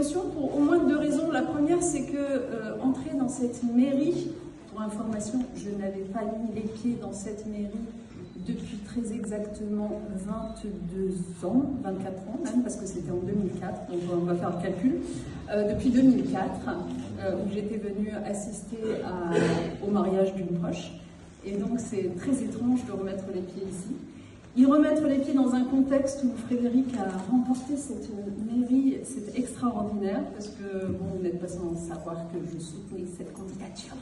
d'émotion pour au moins 2 raisons. La première, c'est que entrer dans cette mairie, pour information, je n'avais pas mis les pieds dans cette mairie depuis très exactement 22 ans, 24 ans même, parce que c'était en 2004, donc on va faire le calcul. Depuis 2004, où j'étais venue assister au mariage d'une proche. Et donc c'est très étrange de remettre les pieds ici. Y remettre les pieds dans un contexte où Frédéric a remporté cette mairie, c'est extraordinaire, parce que, bon, vous n'êtes pas sans savoir que je soutenais cette candidature.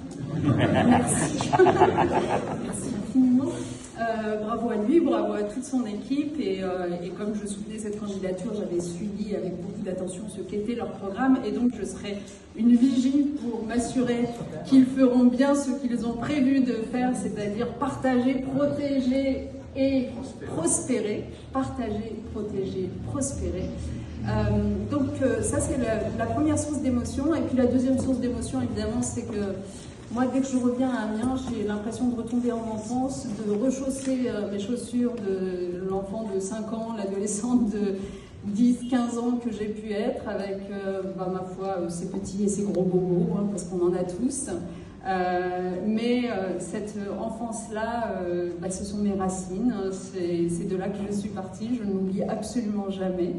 Merci. Merci infiniment. Bravo à lui, bravo à toute son équipe, et comme je soutenais cette candidature, j'avais suivi avec beaucoup d'attention ce qu'était leur programme, et donc je serai une vigie pour m'assurer qu'ils feront bien ce qu'ils ont prévu de faire, c'est-à-dire partager, protéger, et prospérer, partager, protéger, prospérer. Donc ça c'est la première source d'émotion. Et puis la deuxième source d'émotion évidemment c'est que moi dès que je reviens à Amiens j'ai l'impression de retomber en enfance, de rechausser mes chaussures de l'enfant de 5 ans, l'adolescente de 10-15 ans que j'ai pu être avec ma foi ses petits et ses gros bobos parce qu'on en a tous. Mais cette enfance-là, ce sont mes racines, c'est de là que je suis partie, je ne l'oublie absolument jamais,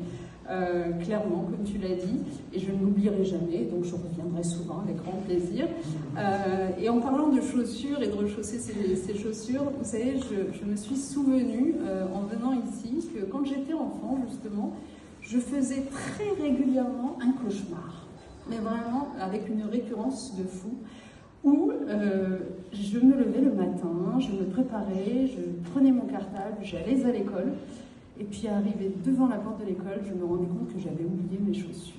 clairement, comme tu l'as dit, et je ne l'oublierai jamais, donc je reviendrai souvent avec grand plaisir. Et en parlant de chaussures et de rechausser ces chaussures, vous savez, je me suis souvenue, en venant ici, que quand j'étais enfant, justement, je faisais très régulièrement un cauchemar, mais vraiment avec une récurrence de fou, où je me levais le matin, je me préparais, je prenais mon cartable, j'allais à l'école, et puis arrivé devant la porte de l'école, je me rendais compte que j'avais oublié mes chaussures.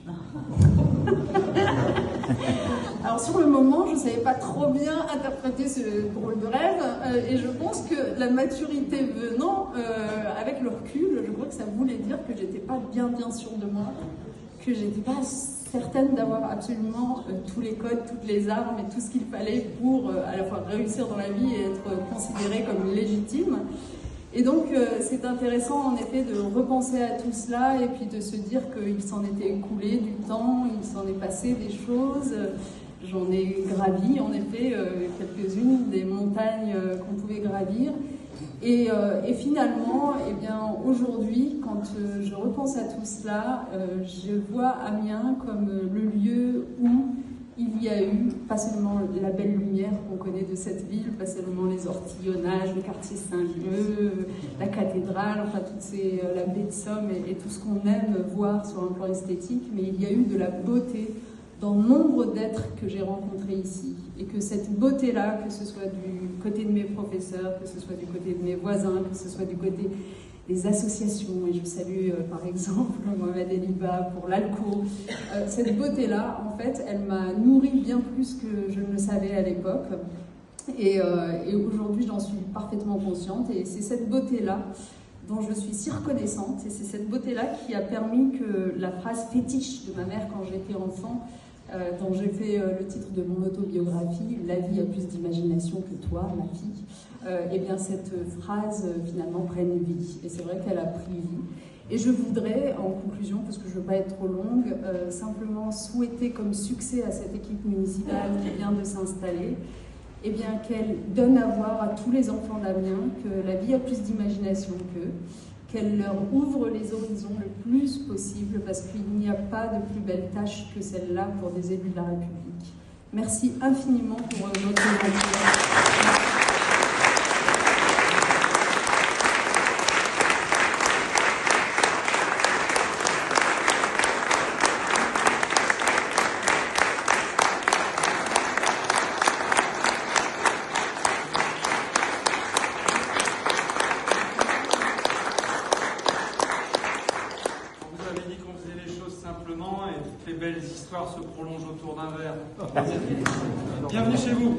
Alors sur le moment, je ne savais pas trop bien interpréter ce drôle de rêve, et je pense que la maturité venant, avec le recul, je crois que ça voulait dire que j'étais pas bien sûre de moi, que j'étais pas certaine d'avoir absolument tous les codes, toutes les armes et tout ce qu'il fallait pour à la fois réussir dans la vie et être considérée comme légitime. Et donc c'est intéressant en effet de repenser à tout cela et puis de se dire qu'il s'en était écoulé du temps, il s'en est passé des choses. J'en ai gravi en effet quelques-unes des montagnes qu'on pouvait gravir. Et finalement, eh bien, aujourd'hui, quand je repense à tout cela, je vois Amiens comme le lieu où il y a eu, pas seulement la belle lumière qu'on connaît de cette ville, pas seulement les ortillonnages, le quartier Saint-Leu, la cathédrale, enfin la baie de Somme et tout ce qu'on aime voir sur un plan esthétique, mais il y a eu de la beauté dans nombre d'êtres que j'ai rencontrés ici. Et que cette beauté-là, que ce soit du côté de mes professeurs, que ce soit du côté de mes voisins, que ce soit du côté des associations, et je salue par exemple Mohamed Eliba pour l'ALCO, cette beauté-là, en fait, elle m'a nourri bien plus que je ne le savais à l'époque. Et aujourd'hui, j'en suis parfaitement consciente. Et c'est cette beauté-là dont je suis si reconnaissante. Et c'est cette beauté-là qui a permis que la phrase fétiche de ma mère quand j'étais enfant, dont j'ai fait le titre de mon autobiographie, « La vie a plus d'imagination que toi, ma fille », et bien cette phrase finalement prenne vie. Et c'est vrai qu'elle a pris vie. Et je voudrais, en conclusion, parce que je ne veux pas être trop longue, simplement souhaiter comme succès à cette équipe municipale qui vient de s'installer, eh bien qu'elle donne à voir à tous les enfants d'Amiens que la vie a plus d'imagination qu'eux, qu'elle leur ouvre les horizons le plus possible, parce qu'il n'y a pas de plus belle tâche que celle-là pour des élus de la République. Merci infiniment pour votre attention. Les belles histoires se prolongent autour d'un verre. Bienvenue chez vous.